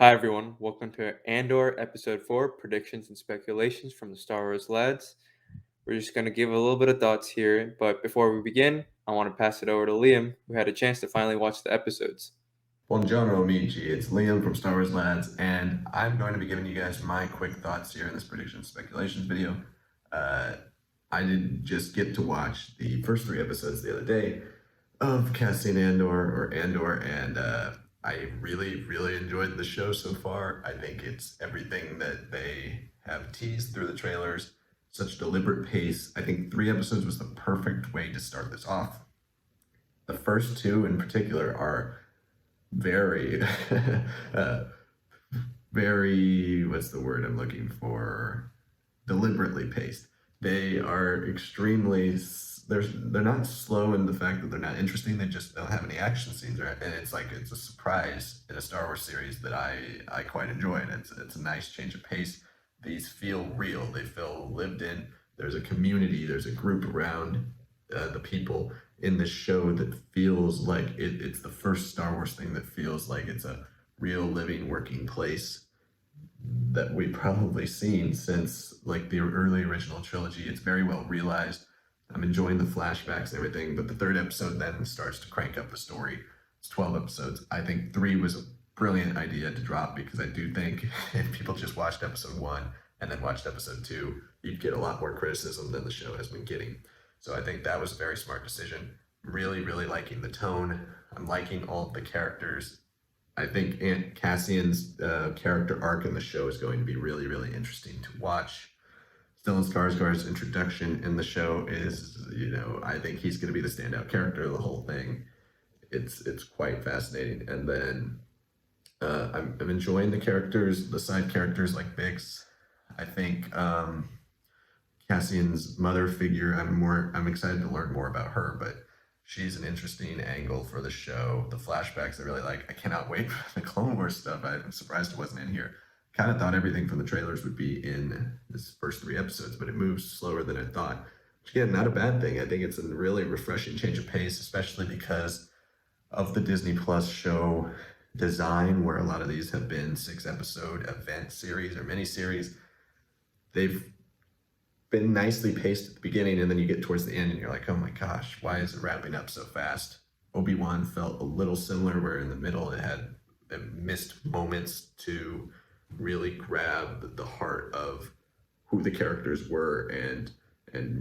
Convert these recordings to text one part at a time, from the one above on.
Hi, everyone. Welcome to Andor Episode 4 Predictions and Speculations from the Star Wars Lads. We're just going to give a little bit of thoughts here, but before we begin, I want to pass it over to Liam, who had a chance to finally watch the episodes. Buongiorno, amici. It's Liam from Star Wars Lads, and I'm going to be giving you guys my quick thoughts here in this prediction speculations video. I did just get to watch the first three episodes the other day of Cassian Andor, and I really enjoyed the show so far. I think it's everything that they have teased through the trailers, such deliberate pace. I think three episodes was the perfect way to start this off. The first two in particular are very uh, very what's the word I'm looking for, deliberately paced. They are extremely they're not slow in the fact that they're not interesting. They just don't have any action scenes, right? And it's a surprise in a Star Wars series that I quite enjoy, and it's a nice change of pace. These feel real. They feel lived in. There's a community, there's a group around the people in this show that feels like it's the first Star Wars thing that feels like it's a real living working place that we've probably seen since like the early original trilogy. It's very well realized. I'm enjoying the flashbacks and everything, but the third episode then starts to crank up the story. It's 12 episodes. I think three was a brilliant idea to drop because I do think if people just watched episode one and then watched episode two, you'd get a lot more criticism than the show has been getting. So I think that was a very smart decision. Really liking the tone. I'm liking all of the characters. I think Aunt Cassian's character arc in the show is going to be really interesting to watch. Stellan Skarsgård's introduction in the show is, I think he's going to be the standout character of the whole thing. It's quite fascinating. And then I'm enjoying the characters, the side characters like Bix. I think Cassian's mother figure. I'm excited to learn more about her, but she's an interesting angle for the show. The flashbacks I really like. I cannot wait for the Clone Wars stuff. I'm surprised it wasn't in here. Kind of thought everything from the trailers would be in this first three episodes, but it moves slower than I thought. Which again, not a bad thing. I think it's a really refreshing change of pace, especially because of the Disney Plus show design, where a lot of these have been 6 episode event series or miniseries. They've been nicely paced at the beginning, and then you get towards the end and you're like, oh my gosh, why is it wrapping up so fast? Obi-Wan felt a little similar, where in the middle it missed moments to really grab the heart of who the characters were and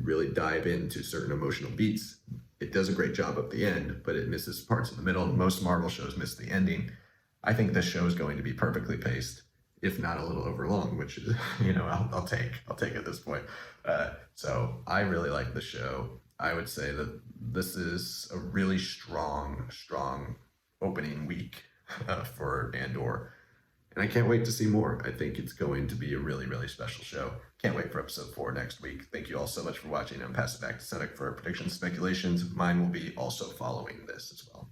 really dive into certain emotional beats. It does a great job at the end, but it misses parts in the middle. Most Marvel shows miss the ending. I think this show is going to be perfectly paced, if not a little overlong, which is, I'll take at this point. So I really like the show. I would say that this is a really strong opening week for Andor. And I can't wait to see more. I think it's going to be a really special show. Can't wait for episode 4 next week. Thank you all so much for watching. I'm passing it back to Sanak for predictions, speculations. Mine will be also following this as well.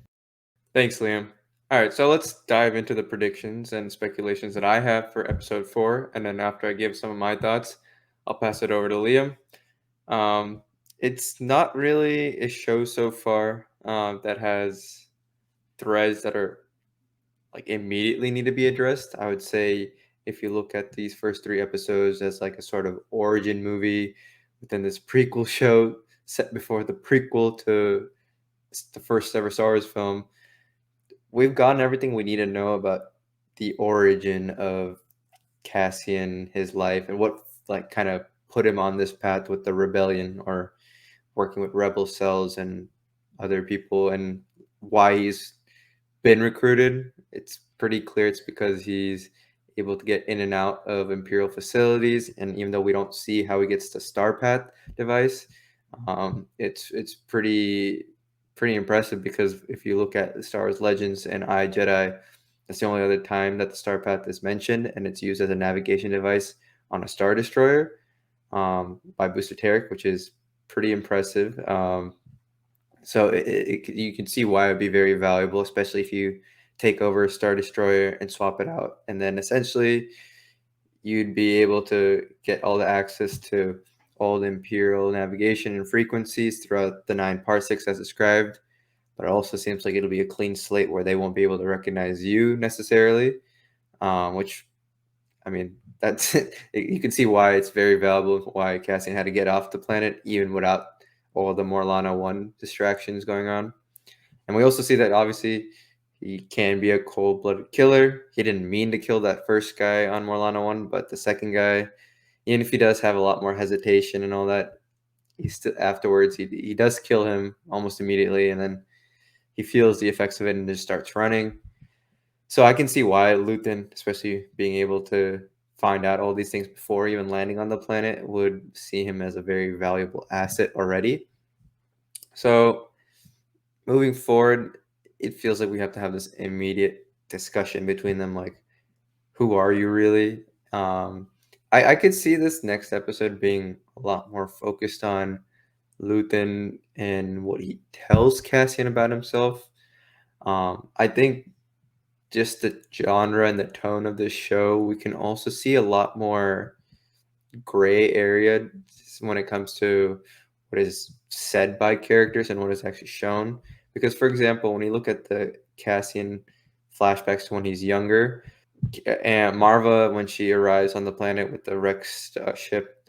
Thanks, Liam. All right, so let's dive into the predictions and speculations that I have for Episode 4, and then after I give some of my thoughts, I'll pass it over to Liam. It's not really a show so far that has threads that are like immediately need to be addressed. I would say if you look at these first three episodes as like a sort of origin movie within this prequel show set before the prequel to the first ever Star Wars film, we've gotten everything we need to know about the origin of Cassian, his life, and what like kind of put him on this path with the rebellion or working with rebel cells and other people, and why he's been recruited. It's pretty clear it's because he's able to get in and out of Imperial facilities, and even though we don't see how he gets the Star Path device, it's pretty impressive, because if you look at Star Wars Legends and I Jedi, that's the only other time that the Star Path is mentioned, and it's used as a navigation device on a Star Destroyer by Booster Tarek, which is pretty impressive. So you can see why it would be very valuable, especially if you take over a Star Destroyer and swap it out. And then essentially you'd be able to get all the access to all the Imperial navigation and frequencies throughout the 9 parsecs as described. But it also seems like it'll be a clean slate where they won't be able to recognize you necessarily. which I mean, that's you can see why it's very valuable, why Cassian had to get off the planet even without all the Morlana 1 distractions going on. And we also see that obviously he can be a cold-blooded killer. He didn't mean to kill that first guy on Morlana 1, but the second guy, even if he does have a lot more hesitation and all that, he still afterwards he does kill him almost immediately, and then he feels the effects of it and just starts running. So I can see why Luthen, especially being able to find out all these things before even landing on the planet, would see him as a very valuable asset already. So moving forward, it feels like we have to have this immediate discussion between them, like, who are you really? Um, I could see this next episode being a lot more focused on Luthen and what he tells Cassian about himself. I think just the genre and the tone of this show, we can also see a lot more gray area when it comes to what is said by characters and what is actually shown. Because, for example, when you look at the Cassian flashbacks to when he's younger, and Marva, when she arrives on the planet with the Rex ship,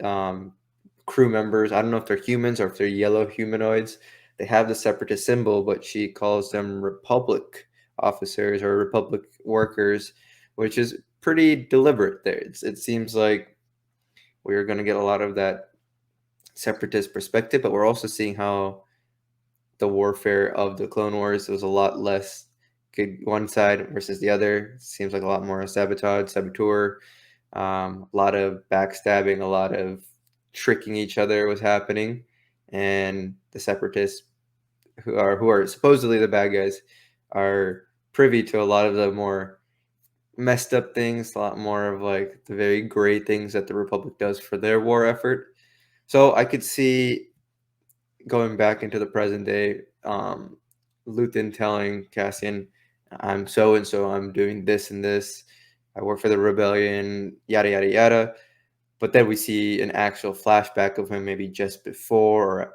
crew members, I don't know if they're humans or if they're yellow humanoids, they have the separatist symbol, but she calls them Republic officers or Republic workers, which is pretty deliberate there. It seems like we're going to get a lot of that separatist perspective, but we're also seeing how the warfare of the Clone Wars was a lot less good one side versus the other. Seems like a lot more saboteur, a lot of backstabbing, a lot of tricking each other was happening, and the separatists who are supposedly the bad guys are privy to a lot of the more messed up things, a lot more of like the very great things that the Republic does for their war effort. So I could see going back into the present day, Luthen telling Cassian, "I'm so and so. I'm doing this and this. I work for the rebellion. Yada yada yada." But then we see an actual flashback of him, maybe just before, or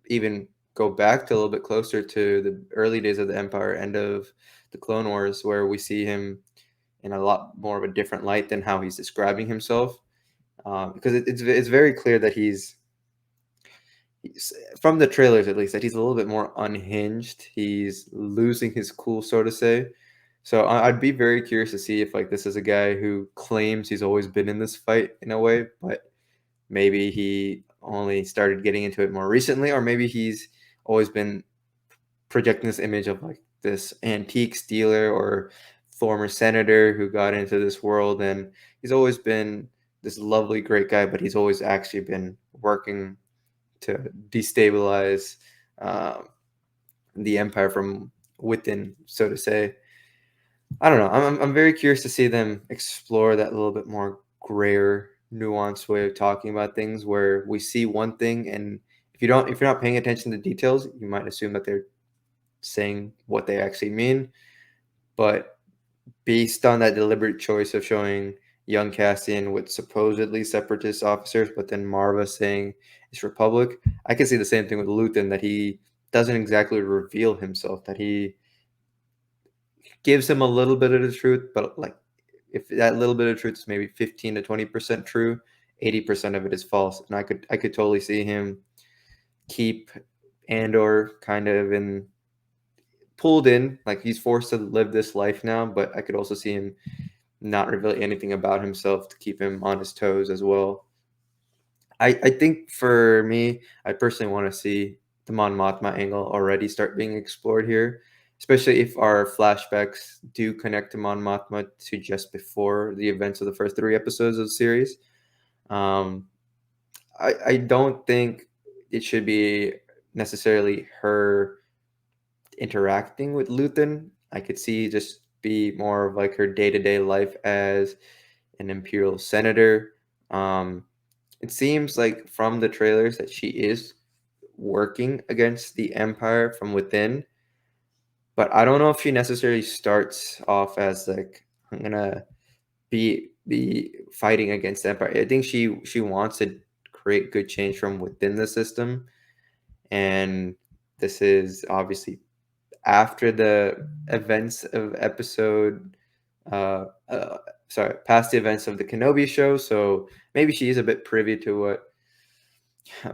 even go back to a little bit closer to the early days of the Empire, end of the Clone Wars, where we see him in a lot more of a different light than how he's describing himself. Because it's very clear that he's from the trailers at least that he's a little bit more unhinged. He's losing his cool, so to say. So I'd be very curious to see if like this is a guy who claims he's always been in this fight in a way, but maybe he only started getting into it more recently, or maybe he's always been projecting this image of like this antique dealer or former senator who got into this world, and he's always been this lovely, great guy, but he's always actually been working to destabilize uh, the empire from within, so to say. I don't know. I'm very curious to see them explore that little bit more grayer, nuanced way of talking about things, where we see one thing, and if you're not paying attention to details, you might assume that they're saying what they actually mean. But based on that deliberate choice of showing young Cassian with supposedly separatist officers, but then Marva saying it's Republic, I can see the same thing with Luthen, that he doesn't exactly reveal himself, that he gives him a little bit of the truth, but like if that little bit of truth is maybe 15 to 20% true, 80% of it is false. And I could totally see him keep Andor kind of in pulled in, like he's forced to live this life now, but I could also see him not reveal anything about himself to keep him on his toes as well. I think for me, I personally want to see the Mon Mothma angle already start being explored here, especially if our flashbacks do connect to Mon Mothma to just before the events of the first three episodes of the series. Um, I don't think it should be necessarily her interacting with Luthen. I could see just be more of like her day to day life as an imperial senator. Um, it seems like from the trailers that she is working against the empire from within, but I don't know if she necessarily starts off as like I'm gonna be fighting against the empire. I think she wants to create good change from within the system, and this is obviously after the events of episode uh, uh past the events of the Kenobi show. So maybe she's a bit privy to what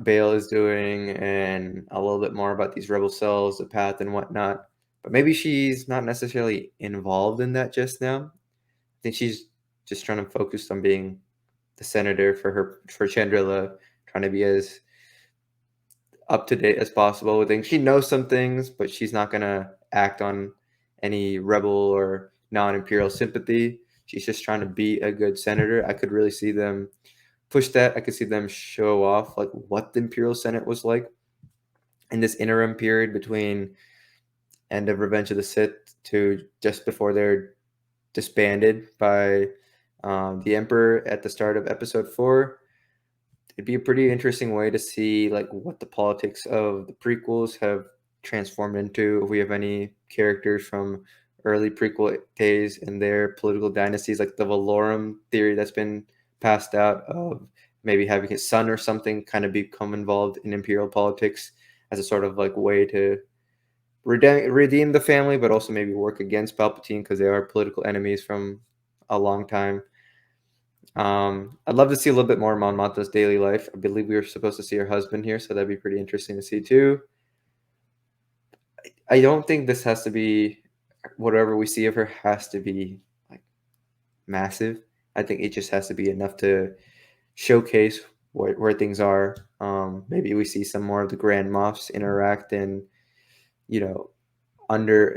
Bale is doing and a little bit more about these rebel cells, the path and whatnot. But maybe she's not necessarily involved in that just now. I think she's just trying to focus on being the senator for Chandrila, trying to be as up to date as possible with things. She knows some things, but she's not gonna act on any rebel or non-imperial sympathy. She's just trying to be a good senator. I could really see them push that. I could see them show off like what the Imperial Senate was like in this interim period between end of Revenge of the Sith to just before they're disbanded by the Emperor at the start of Episode 4. It'd be a pretty interesting way to see like what the politics of the prequels have transformed into. If we have any characters from early prequel days and their political dynasties, like the Valorum theory that's been passed out of maybe having his son or something kind of become involved in imperial politics as a sort of like way to redeem the family, but also maybe work against Palpatine because they are political enemies from a long time. I'd love to see a little bit more of Mon Mothma's daily life. I believe we were supposed to see her husband here, so that'd be pretty interesting to see too. I don't think this has to be whatever we see of her has to be like massive. I think it just has to be enough to showcase where things are. Maybe we see some more of the Grand Moffs interact and you know under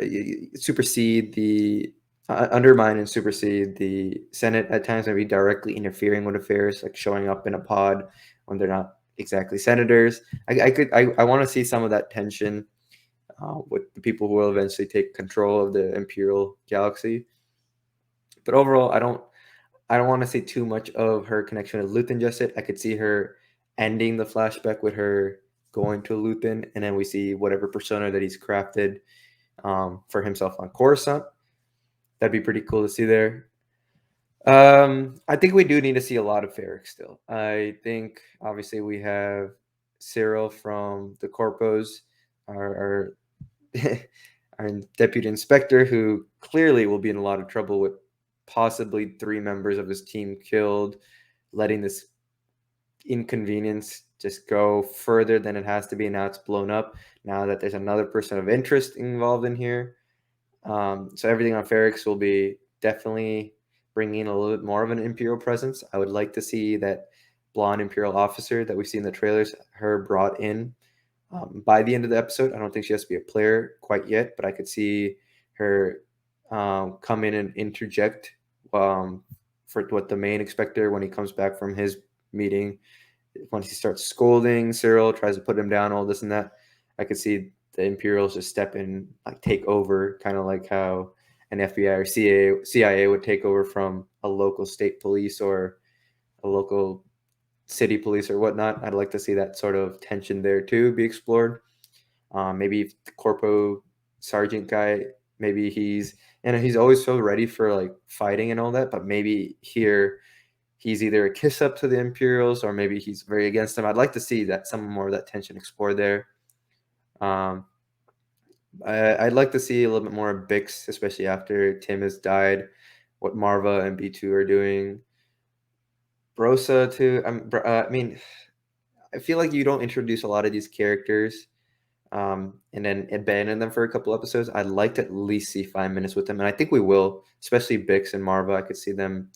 supersede the undermine and supersede the Senate at times, maybe directly interfering with affairs, like showing up in a pod when they're not exactly senators. I want to see some of that tension with the people who will eventually take control of the Imperial galaxy. But overall, I don't want to see too much of her connection with Luthen just yet. I could see her ending the flashback with her going to Luthen, and then we see whatever persona that he's crafted for himself on Coruscant. That'd be pretty cool to see there. I think we do need to see a lot of Ferric still. I think obviously we have Cyril from the Corpos, our, our deputy inspector, who clearly will be in a lot of trouble with possibly 3 members of his team killed, letting this inconvenience just go further than it has to be. Now it's blown up. Now that there's another person of interest involved in here, so everything on Ferrix will be definitely bringing a little bit more of an Imperial presence. I would like to see that blonde Imperial officer that we see in the trailers, her brought in by the end of the episode. I don't think she has to be a player quite yet, but I could see her come in and interject for what the main inspector, when he comes back from his meeting, once he starts scolding Cyril, tries to put him down, all this and that. I could see the Imperials just step in, like take over, kind of like how an FBI or CIA would take over from a local state police or a local city police or whatnot. I'd like to see that sort of tension there too be explored. Maybe the corpo sergeant guy, maybe he's always so ready for like fighting and all that, but maybe here he's either a kiss up to the Imperials or maybe he's very against them. I'd like to see that some more of that tension explored there. Um, I'd like to see a little bit more of Bix, especially after Tim has died. What Marva and B2 are doing. Brosa too. I mean, I feel like you don't introduce a lot of these characters and then abandon them for a couple episodes. I'd like to at least see 5 minutes with them, and I think we will, especially Bix and Marva. I could see them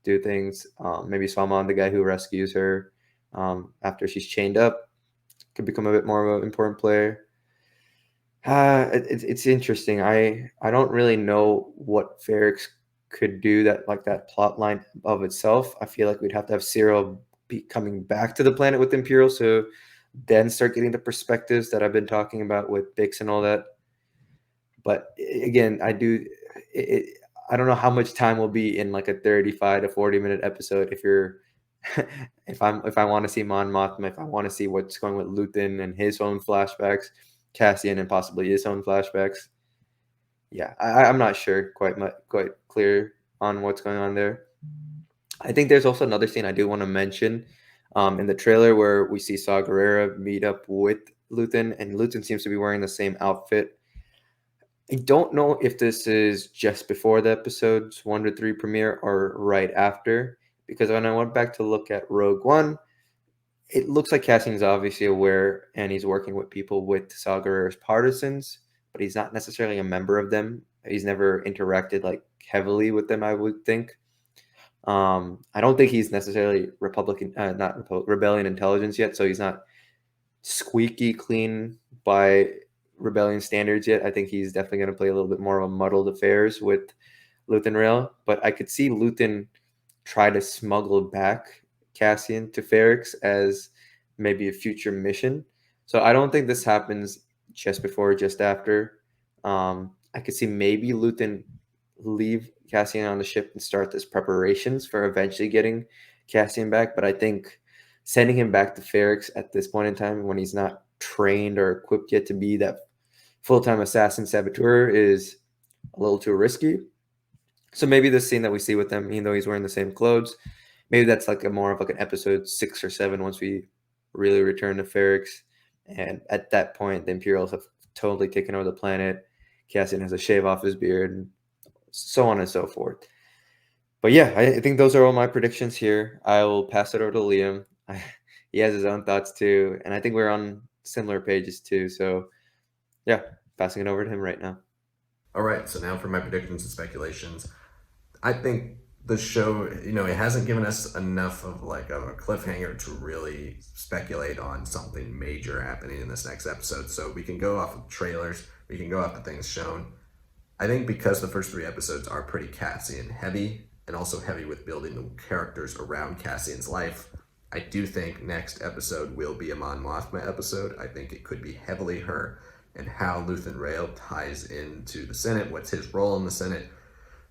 do things. Maybe Salman, the guy who rescues her after she's chained up, could become a bit more of an important player. It's interesting. I don't really know what Ferrix could do that like that plot line of itself. I feel like we'd have to have Cyril be coming back to the planet with Imperial, so then start getting the perspectives that I've been talking about with Bix and all that. But again, I don't know how much time will be in like a 35 to 40 minute episode if you're if I want to see Mon Mothma, if I want to see what's going with Luthen and his own flashbacks, Cassian and possibly his own flashbacks. Yeah, I'm not sure quite clear on what's going on there. I think there's also another scene I do want to mention in the trailer where we see Saw Gerrera meet up with Luthen, and Luthen seems to be wearing the same outfit I don't know if this is just before the episodes 1 to 3 premiere or right after, because when I went back to look at Rogue One, it looks like Cassian's obviously aware and he's working with people with Saw Gerrera's partisans, but he's not necessarily a member of them. He's never interacted like heavily with them, I would think. I don't think he's necessarily not rebellion intelligence yet, so he's not squeaky clean by rebellion standards yet. I think he's definitely going to play a little bit more of a muddled affairs with Luthen Rail, but I could see Luthen try to smuggle back Cassian to Ferrix as maybe a future mission. So I don't think this happens just before or just after. I could see maybe Luthen leave Cassian on the ship and start this preparations for eventually getting Cassian back. But I think sending him back to Ferrix at this point in time when he's not trained or equipped yet to be that full-time assassin saboteur is a little too risky. So maybe this scene that we see with them, even though he's wearing the same clothes, maybe that's like a more of like an episode 6 or 7 once we really return to Ferrix. And at that point, the Imperials have totally taken over the planet. Cassian has a shave off his beard, and so on and so forth. But yeah, I think those are all my predictions here. I will pass it over to Liam. He has his own thoughts too, and I think we're on similar pages too. So yeah, passing it over to him right now. All right, so now for my predictions and speculations. I think the show, it hasn't given us enough of like a cliffhanger to really speculate on something major happening in this next episode. So we can go off of trailers, we can go off of things shown. I think because the first 3 episodes are pretty Cassian heavy and also heavy with building the characters around Cassian's life, I do think next episode will be a Mon Mothma episode. I think it could be heavily her and how Luthen Rael ties into the Senate. What's his role in the Senate?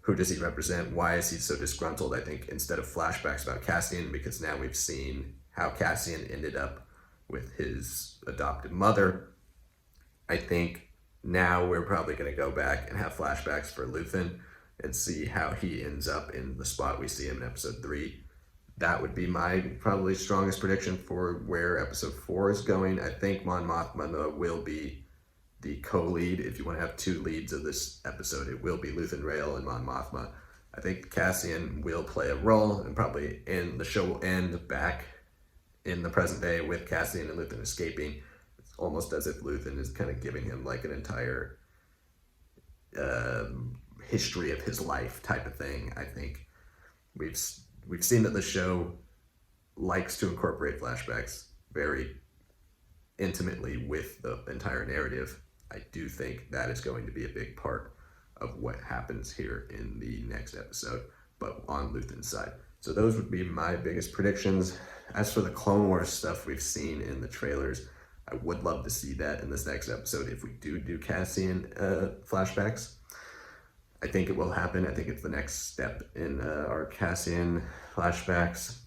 Who does he represent? Why is he so disgruntled? I think instead of flashbacks about Cassian, because now we've seen how Cassian ended up with his adopted mother, I think now we're probably going to go back and have flashbacks for Luthen and see how he ends up in the spot we see him in episode 3. That would be my probably strongest prediction for where episode 4 is going. I think Mon Mothma will be the co-lead. If you want to have 2 leads of this episode, it will be Luthen Rael and Mon Mothma. I think Cassian will play a role, and probably the show will end back in the present day with Cassian and Luthen escaping. It's almost as if Luthen is kind of giving him like an entire history of his life type of thing. I think we've seen that the show likes to incorporate flashbacks very intimately with the entire narrative. I do think that is going to be a big part of what happens here in the next episode, but on Luthen's side. So those would be my biggest predictions. As for the Clone Wars stuff we've seen in the trailers, I would love to see that in this next episode if we do Cassian flashbacks. I think it will happen. I think it's the next step in our Cassian flashbacks.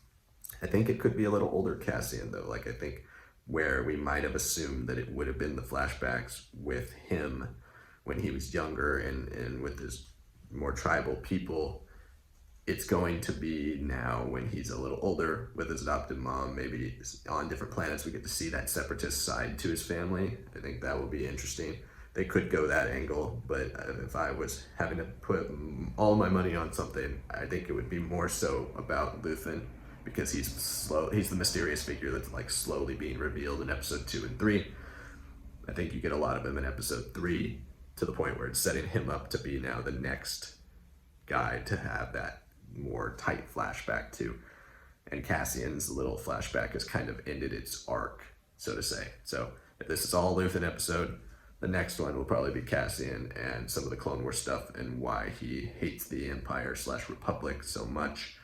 I think it could be a little older Cassian though. Like I think where we might have assumed that it would have been the flashbacks with him when he was younger and with his more tribal people, it's going to be now when he's a little older with his adopted mom, maybe on different planets, we get to see that separatist side to his family. I think that will be interesting. They could go that angle, but if I was having to put all my money on something, I think it would be more so about Luthen, because he's the mysterious figure that's like slowly being revealed in episode 2 and 3. I think you get a lot of him in episode 3 to the point where it's setting him up to be now the next guy to have that more tight flashback to. And Cassian's little flashback has kind of ended its arc, so to say. So if this is all Luthen episode, the next one will probably be Cassian and some of the Clone Wars stuff and why he hates the Empire/Republic so much,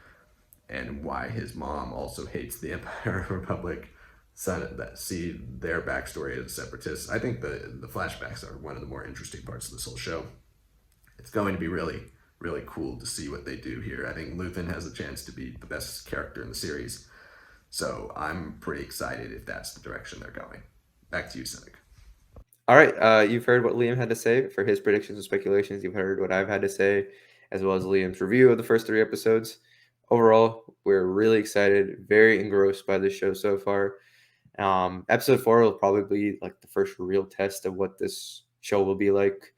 and why his mom also hates the Empire Republic. See their backstory as separatists. I think the flashbacks are one of the more interesting parts of this whole show. It's going to be really, really cool to see what they do here. I think Luthen has a chance to be the best character in the series. So I'm pretty excited if that's the direction they're going. Back to you, Sanak. All right, you've heard what Liam had to say for his predictions and speculations. You've heard what I've had to say, as well as Liam's review of the first 3 episodes. Overall, we're really excited, very engrossed by this show so far. Episode 4 will probably be like the first real test of what this show will be like.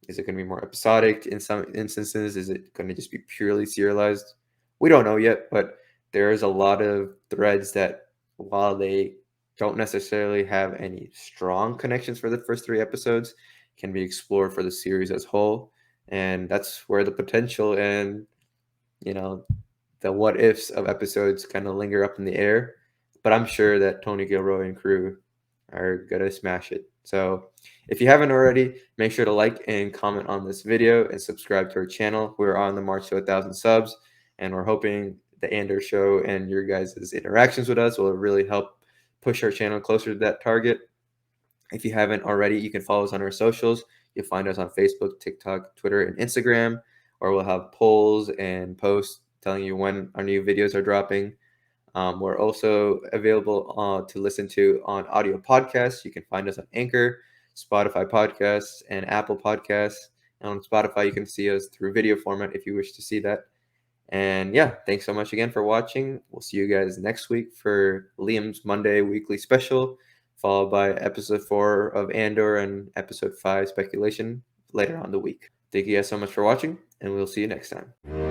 Is it going to be more episodic in some instances? Is it going to just be purely serialized? We don't know yet, but there's a lot of threads that, while they don't necessarily have any strong connections for the first three episodes, can be explored for the series as whole. And that's where the potential and, you know, the what ifs of episodes kind of linger up in the air. But I'm sure that Tony Gilroy and crew are gonna smash it. So if you haven't already, make sure to like and comment on this video and subscribe to our channel. We're on the march to 1,000 subs, and we're hoping the Andor show and your guys' interactions with us will really help push our channel closer to that target. If you haven't already, you can follow us on our socials. You'll find us on Facebook, TikTok, Twitter, and Instagram, where we'll have polls and posts telling you when our new videos are dropping. We're also available to listen to on audio podcasts. You can find us on Anchor, Spotify Podcasts, and Apple Podcasts. And on Spotify, you can see us through video format if you wish to see that. And yeah, thanks so much again for watching. We'll see you guys next week for Liam's Monday weekly special, followed by episode 4 of Andor and episode 5 speculation later on the week. Thank you guys so much for watching, and we'll see you next time.